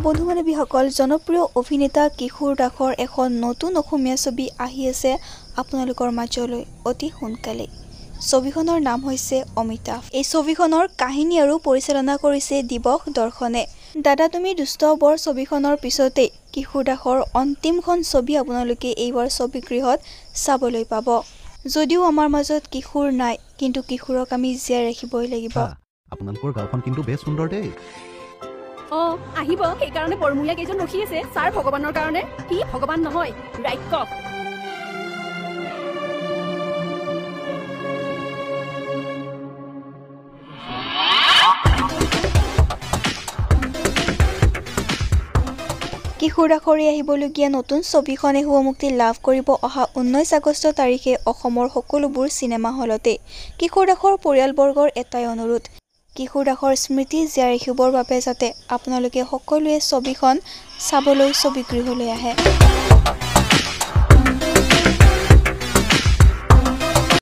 বন্ধু বান্ধৱীসকল জনপ্ৰিয় অভিনেতা কিশোৰ দাসৰ এখন নতুন অসমীয়া ছবি আহি আছে আপোনালোকৰ মাজলৈ অতি সোনকালে। ছবিখনৰ নাম হৈছে অমিতাভ। এই ছবিখনৰ কাহিনী আৰু পৰিচালনা কৰিছে দিৱস দৰ্শনে। দাদা তুমি দুষ্ট বৰ ছবিখনৰ পিছতে কিশোৰ দাসৰ অন্তিমখন ছবি আপোনালোকে এইবাৰ ছবিগৃহত চাবলৈ পাব। যদিও আমাৰ মাজত কিশোৰ নাই, কিন্তু কিশোৰক আমি জীয়াই ৰাখিবই লাগিব। আপোনালোকৰ গাঁওখন কিন্তু বেছ সুন্দৰ দেই। আহিব সেইকাৰণে বৰমূলীয়া কেইজন ৰখি আছে ছাৰ ভগৱানৰ কাৰণে। কি ভগৱান নহয়, ৰাক্ষস। কিশোৰ দাসৰে আহিবলগীয়া নতুন ছবিখনে শুভ মুক্তি লাভ কৰিব অহা 19 আগষ্ট তাৰিখে অসমৰ সকলোবোৰ চিনেমা হলতে। কিশোৰ দাসৰ পৰিয়ালবৰ্গৰ এটাই অনুৰোধ, কিশোৰ দাসৰ স্মৃতি জীয়াই ৰাখিবৰ বাবে যাতে আপোনালোকে সকলোৱে ছবিখন চাবলৈ ছবিগৃহলৈ আহে।